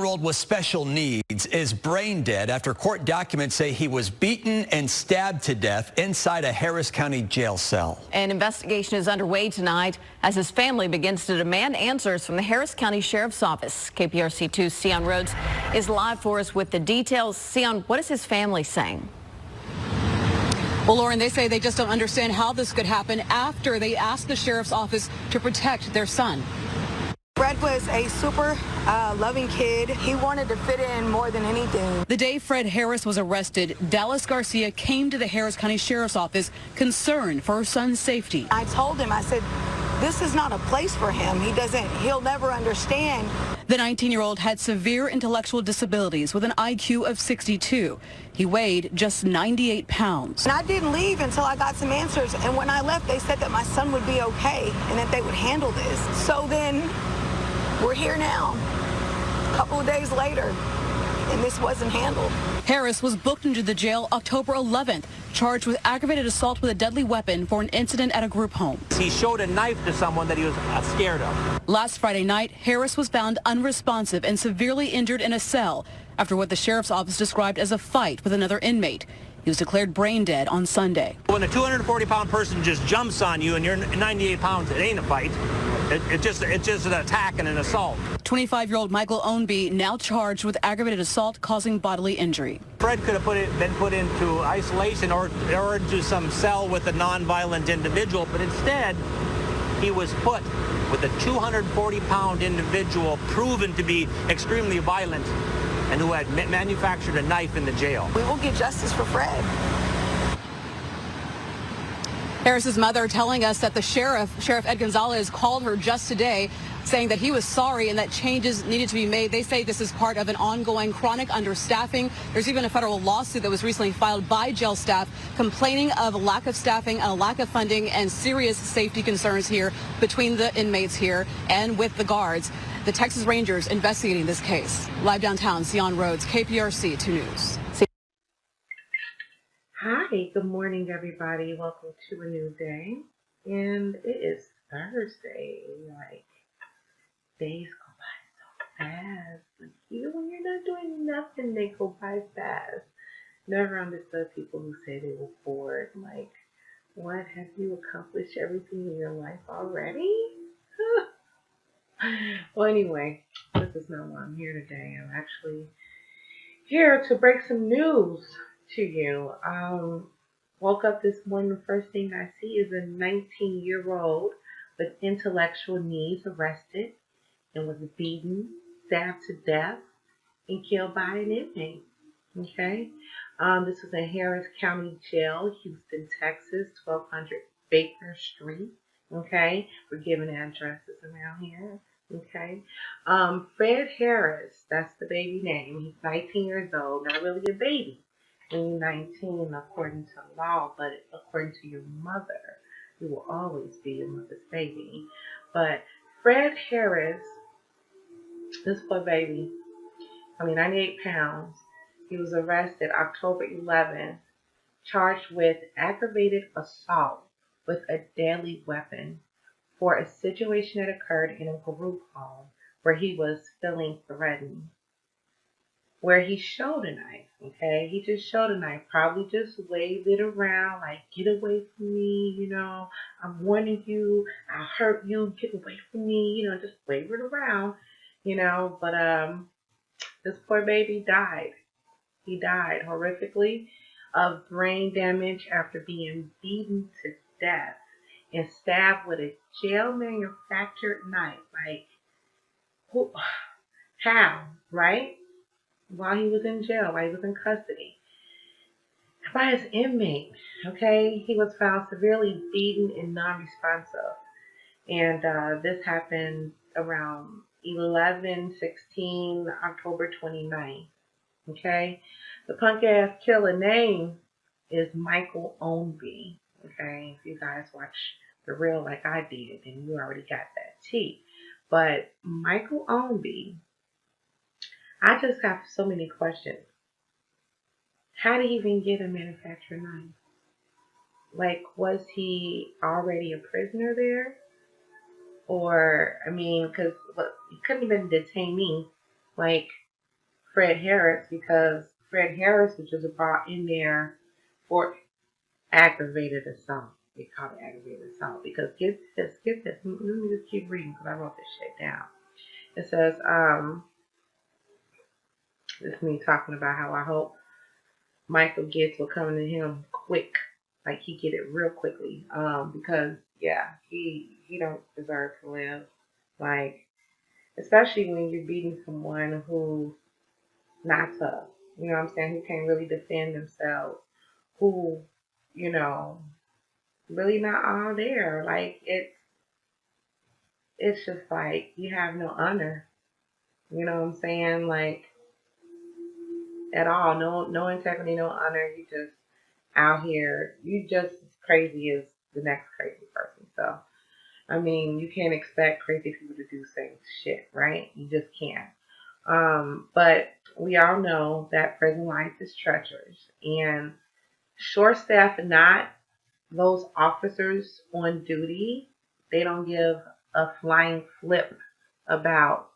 19-year-old with special needs is brain dead after court documents say he was beaten and stabbed to death inside a Harris County jail cell. An investigation is underway tonight as his family begins to demand answers from the Harris County Sheriff's Office. KPRC2's Sion Rhodes is live for us with the details. Sion, what is his family saying? Well, Lauren, they say they just don't understand how this could happen after they asked the sheriff's office to protect their son. Fred was a super loving kid. He wanted to fit in more than anything. The day Fred Harris was arrested, Dallas Garcia came to the Harris County Sheriff's Office concerned for her son's safety. I told him, I said, this is not a place for him. He'll never understand. The 19-year-old had severe intellectual disabilities with an IQ of 62. He weighed just 98 pounds. And I didn't leave until I got some answers. And when I left, they said that my son would be okay and that they would handle this. So then we're here now, a couple of days later, and this wasn't handled. Harris was booked into the jail October 11th, charged with aggravated assault with a deadly weapon for an incident at a group home. He showed a knife to someone that he was scared of. Last Friday night, Harris was found unresponsive and severely injured in a cell after what the sheriff's office described as a fight with another inmate. He was declared brain dead on Sunday. When a 240-pound person just jumps on you and you're 98 pounds, it ain't a fight. It's just an attack and an assault. 25-year-old Michael Ownby now charged with aggravated assault causing bodily injury. Fred could have been put into isolation or into some cell with a non-violent individual, but instead he was put with a 240-pound individual proven to be extremely violent and who had manufactured a knife in the jail. We will get justice for Fred. Harris's mother telling us that the Sheriff Ed Gonzales, called her just today, saying that he was sorry and that changes needed to be made. They say this is part of an ongoing chronic understaffing. There's even a federal lawsuit that was recently filed by jail staff complaining of a lack of staffing and a lack of funding and serious safety concerns here between the inmates here and with the guards. The Texas Rangers investigating this case. Live downtown, Sion Rhodes, KPRC 2 News. Hi, good morning, everybody. Welcome to a new day. And it is Thursday. Like, days go by so fast. Like, even when you're not doing nothing, they go by fast. Never understood people who say they were bored. Like, what? Have you accomplished everything in your life already? Well, anyway, this is not why I'm here today. I'm actually here to break some news to you. Woke up this morning, the first thing I see is a 19-year-old with intellectual needs arrested and was beaten, stabbed to death, and killed by an inmate. Okay? This was in Harris County Jail, Houston, Texas, 1200 Baker Street. Okay? We're giving addresses around here. Okay? Fred Harris, that's the baby name. He's 19 years old, not really a baby when you're 19 according to law, but according to your mother, you will always be your mother's baby. But Fred Harris, this poor baby, 98 pounds, he was arrested October 11th, charged with aggravated assault with a deadly weapon for a situation that occurred in a group home where he was feeling threatened, where he showed a knife. Okay, he just showed a knife, probably just waved it around like, get away from me, I'm warning you, I'll hurt you, get away from me, just wave it around, but this poor baby died. He died horrifically of brain damage after being beaten to death and stabbed with a jail manufactured knife. Like, how, right? While he was in jail, while he was in custody, by his inmate. Okay, he was found severely beaten and non-responsive, and this happened around 11/16, October 29th. Okay, the punk ass killer name is Michael Ownby. Okay, if you guys watch The Real like I did, then you already got that tea. But Michael Ownby, I just have so many questions. How did he even get a manufactured knife? Like, was he already a prisoner there? Or, because he couldn't have been a detainee. Like, Fred Harris, because Fred Harris was just brought in there for aggravated assault. They call it aggravated assault because get this. Let me just keep reading because I wrote this shit down. It says, it's me talking about how I hope Michael gets what coming to him quick, like he get it real quickly. Because yeah, he don't deserve to live. Like, especially when you're beating someone who's not tough. You know what I'm saying? Who can't really defend themselves. Who, you know, really not all there. Like it's just like you have no honor. You know what I'm saying? Like at all. No integrity, no honor. You just out here. You just as crazy as the next crazy person. So I mean, you can't expect crazy people to do same shit, right? You just can't. But we all know that prison life is treacherous, and short staff and not those officers on duty, they don't give a flying flip about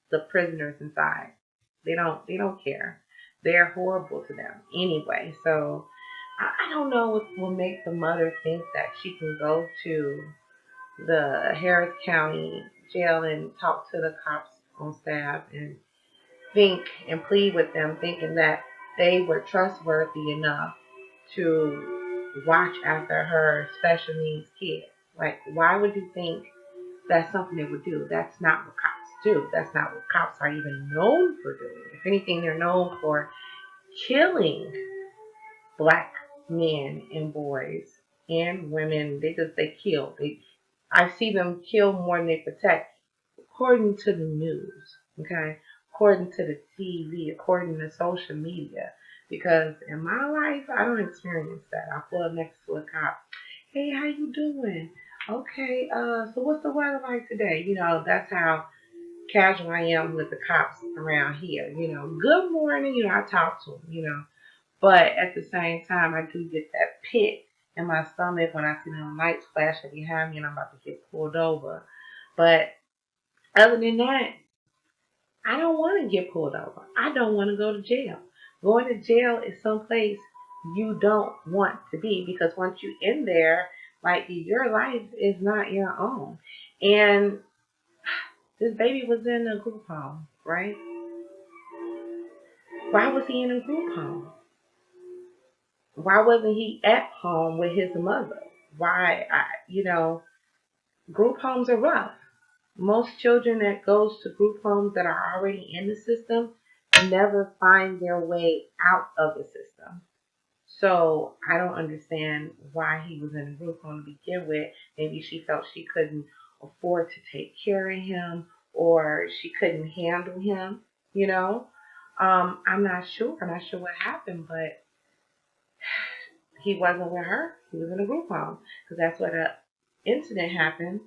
the prisoners inside. They don't care. They're horrible to them anyway. So I don't know what will make the mother think that she can go to the Harris County jail and talk to the cops on staff and think and plead with them, thinking that they were trustworthy enough to watch after her special needs kid. Like, why would you think that's something they would do? That's not what cops do. That's not what cops are even known for doing. If anything, they're known for killing black men and boys and women. They kill. I see them kill more than they protect, according to the news. Okay, according to the TV, according to social media. Because in my life, I don't experience that. I pull up next to a cop. Hey, how you doing? Okay, so what's the weather like today? You know, that's how casual I am with the cops around here. You know, good morning. You know, I talk to them. You know, but at the same time, I do get that pit in my stomach when I see them lights flashing behind me and I'm about to get pulled over. But other than that, I don't want to get pulled over. I don't want to go to jail. Going to jail is someplace you don't want to be, because once you're in there, like, your life is not your own. And this baby was in a group home, right? Why was he in a group home? Why wasn't he at home with his mother? Why, group homes are rough. Most children that goes to group homes that are already in the system never find their way out of the system. So I don't understand why he was in a group home to begin with. Maybe she felt she couldn't afford to take care of him, or she couldn't handle him, you know. I'm not sure. I'm not sure what happened, but he wasn't with her. He was in a group home, because that's what an incident happened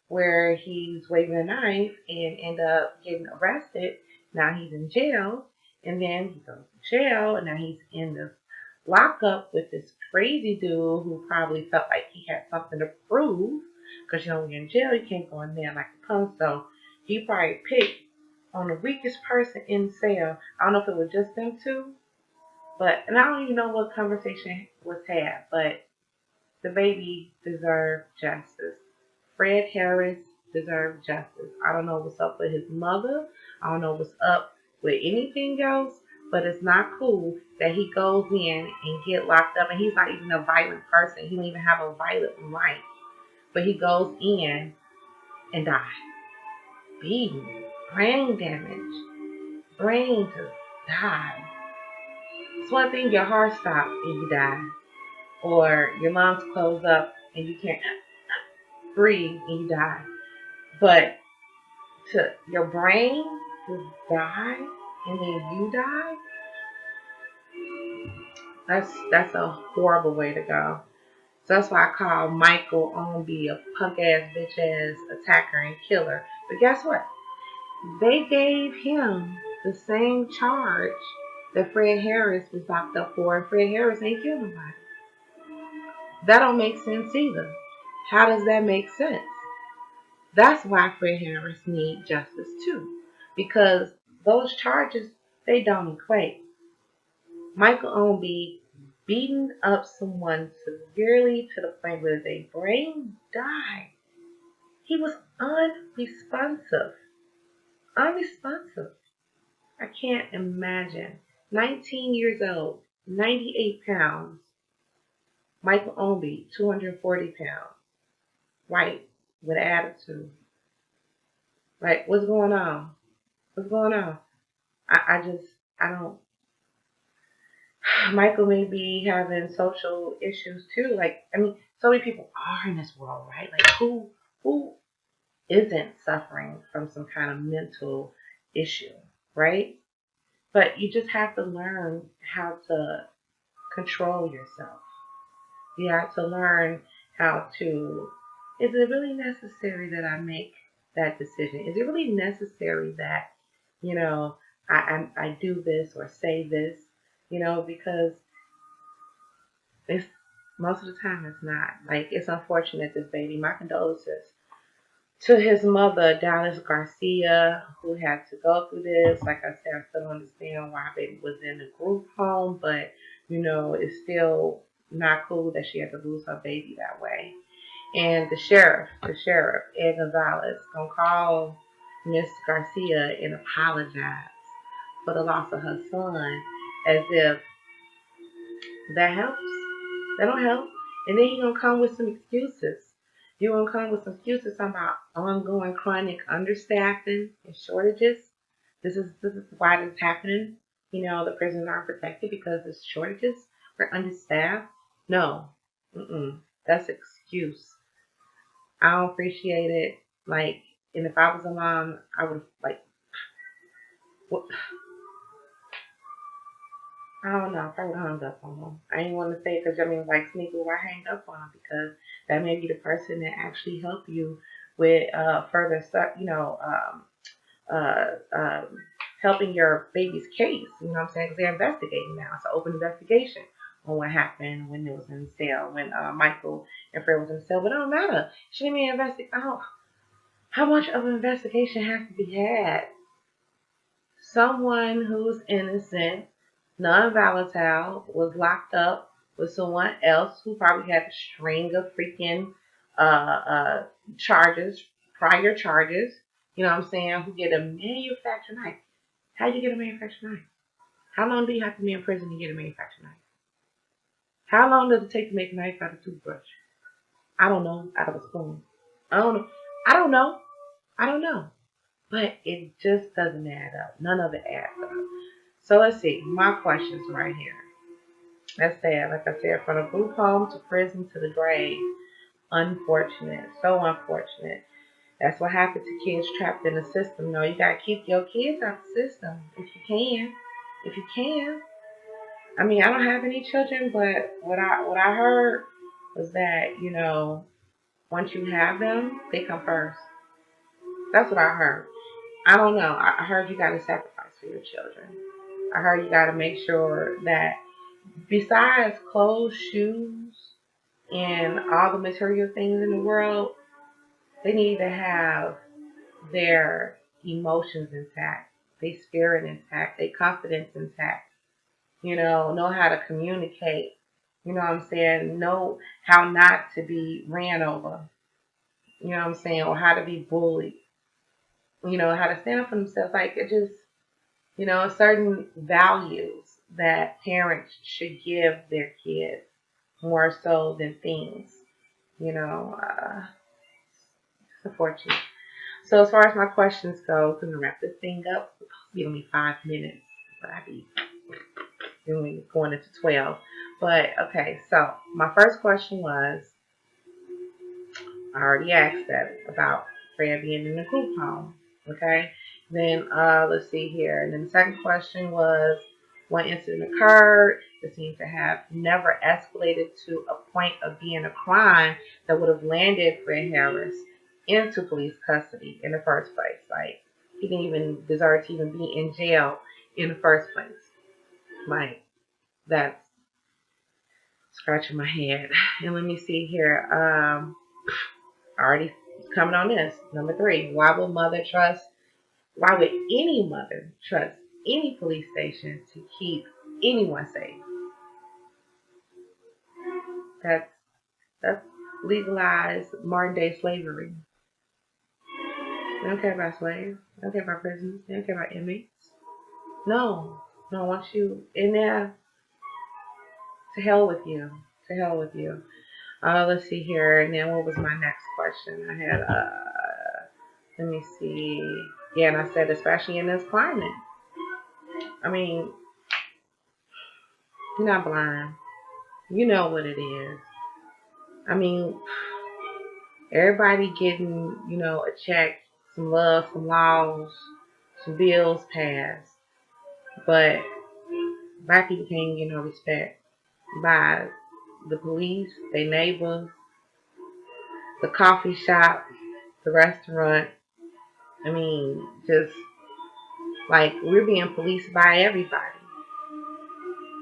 where he's waving a knife and end up getting arrested. Now he's in jail, and then he goes to jail, and now he's in the lockup with this crazy dude who probably felt like he had something to prove, because when you're in jail, you can't go in there like a punk. So he probably picked on the weakest person in the cell. I don't know if it was just them two, and I don't even know what conversation was had, but the baby deserved justice. Fred Harris deserved justice. I don't know what's up with his mother. I don't know what's up with anything else, but it's not cool that he goes in and get locked up, and he's not even a violent person. He don't even have a violent life, but he goes in and dies. Beaten, brain damage, brain to die. It's one thing your heart stops and you die, or your lungs close up and you can't breathe and you die. But to your brain to die and then you die, that's a horrible way to go. So that's why I call Michael Ownby a punk ass bitch ass attacker and killer. But guess what? They gave him the same charge that Fred Harris was locked up for, and Fred Harris ain't killed nobody. That don't make sense either. How does that make sense? That's why Fred Harris needs justice too. Because those charges they don't equate. Michael Ownby beating up someone severely to the point where their brain died. He was unresponsive. Unresponsive. I can't imagine. 19 years old, 98 pounds. Michael Ownby, 240 pounds. White, with attitude. Like, what's going on? What's going on? I don't. Michael may be having social issues too. Like, I mean, so many people are in this world, right? Like, who isn't suffering from some kind of mental issue, right? But you just have to learn how to control yourself. You have to learn how to, is it really necessary that I make that decision? Is it really necessary that, I do this or say this, because it's most of the time it's not. Like, it's unfortunate, this baby. My condolences to his mother, Dallas Garcia, who had to go through this. Like I said, I still don't understand why baby was in a group home, but it's still not cool that she had to lose her baby that way. And the sheriff, Ed Gonzales, gonna call Miss Garcia and apologize for the loss of her son, as if that helps. That don't help. And then he gonna come with some excuses. You gonna come with some excuses about ongoing chronic understaffing and shortages. This is why this is happening. The prisons aren't protected because there's shortages. We're understaffed. No, that's an excuse. I don't appreciate it. Like, and if I was a mom, I would what? I don't know. I probably hung up on him. I didn't want to say it because sneaky. Why hang up on him? Because that may be the person that actually help you with further stuff. Helping your baby's case. You know what I'm saying? Because they're investigating now. It's an open investigation on what happened when it was in the cell, when Michael and Fred was in the cell. But it don't matter. She didn't even investigate. How much of an investigation has to be had? Someone who's innocent, non-volatile, was locked up with someone else who probably had a string of freaking charges, prior charges. You know what I'm saying? Who get a manufactured knife. How do you get a manufactured knife? How long do you have to be in prison to get a manufactured knife? How long does it take to make a knife out of a toothbrush? I don't know. Out of a spoon. I don't know. But it just doesn't add up. None of it adds up. So let's see. My questions right here. That's sad. Like I said, from a group home to prison to the grave. Unfortunate. So unfortunate. That's what happens to kids trapped in the system. No, you gotta keep your kids out the system if you can. If you can. I mean, I don't have any children, but what I heard was that, once you have them, they come first. That's what I heard. I don't know. I heard you gotta sacrifice for your children. I heard you gotta make sure that besides clothes, shoes, and all the material things in the world, they need to have their emotions intact, their spirit intact, their confidence intact. Know how to communicate. You know what I'm saying? Know how not to be ran over. You know what I'm saying? Or how to be bullied. How to stand up for themselves. Like, it just, certain values that parents should give their kids more so than things. It's unfortunate. So as far as my questions go, I'm going to wrap this thing up. It's supposed to be only 5 minutes, but I be going into 12. But okay, so my first question was, I already asked that about Fred being in the group home. Okay, then let's see here. And then the second question was, what incident occurred that seems to have never escalated to a point of being a crime that would have landed Fred Harris into police custody in the first place. Like, he didn't even deserve to even be in jail in the first place. Like, that's scratching my head. And let me see here. Already coming on this. Number 3. Why would any mother trust any police station to keep anyone safe. That's legalized modern day slavery. They don't care about slaves. They don't care about prisoners. They don't care about inmates. No. I want you in there. To hell with you. To hell with you. Let's see here. And then what was my next question? I had, let me see. Yeah, and I said, especially in this climate. I mean, you're not blind. You know what it is. I mean, everybody getting, a check, some love, some laws, some bills passed. But black people can't get no respect by the police, their neighbors, the coffee shop, the restaurant. I mean, just like we're being policed by everybody.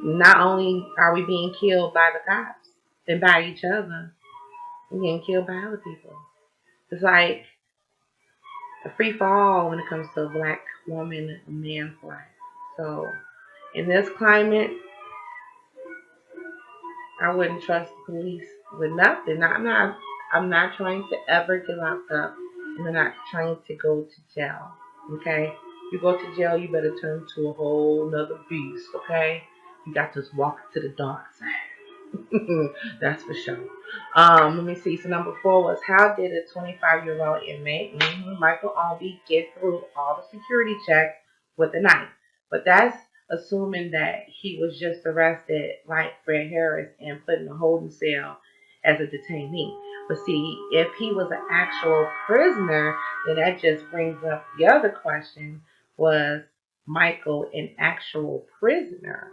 Not only are we being killed by the cops and by each other, we're getting killed by other people. It's like a free for all when it comes to a black woman, a man's life. So in this climate, I wouldn't trust the police with nothing. I'm not trying to ever get locked up, and I'm not trying to go to jail. Okay? You go to jail, you better turn to a whole nother beast. Okay? You got to walk to the dark side. That's for sure. Let me see. So number 4 was, how did a 25-year-old inmate, Michael Ownby, get through all the security checks with a knife? But that's assuming that he was just arrested like Fred Harris and put in a holding cell as a detainee. But see, if he was an actual prisoner, then that just brings up the other question, was Michael an actual prisoner?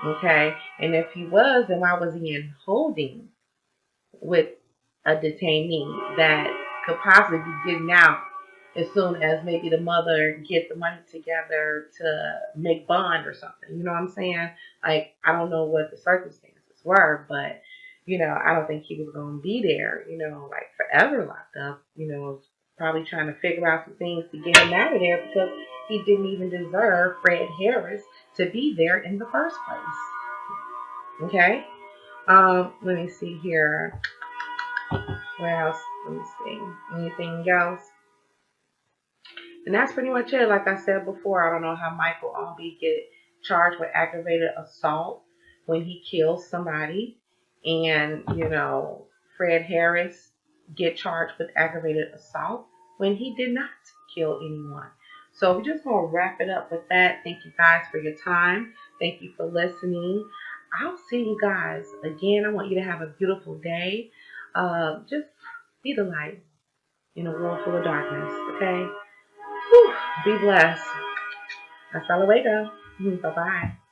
Okay, and if he was, then why was he in holding with a detainee that could possibly be getting out as soon as maybe the mother get the money together to make bond or something? You know what I'm saying? Like, I don't know what the circumstances were, but, I don't think he was going to be there, like forever locked up, probably trying to figure out some things to get him out of there because he didn't even deserve Fred Harris to be there in the first place. Okay? Let me see here. Where else? Let me see. Anything else? And that's pretty much it. Like I said before, I don't know how Michael Ownby get charged with aggravated assault when he kills somebody. And, Fred Harris get charged with aggravated assault when he did not kill anyone. So we're just going to wrap it up with that. Thank you guys for your time. Thank you for listening. I'll see you guys again. I want you to have a beautiful day. Just be the light in a world full of darkness, okay? Whew, be blessed. Hasta luego. Bye-bye.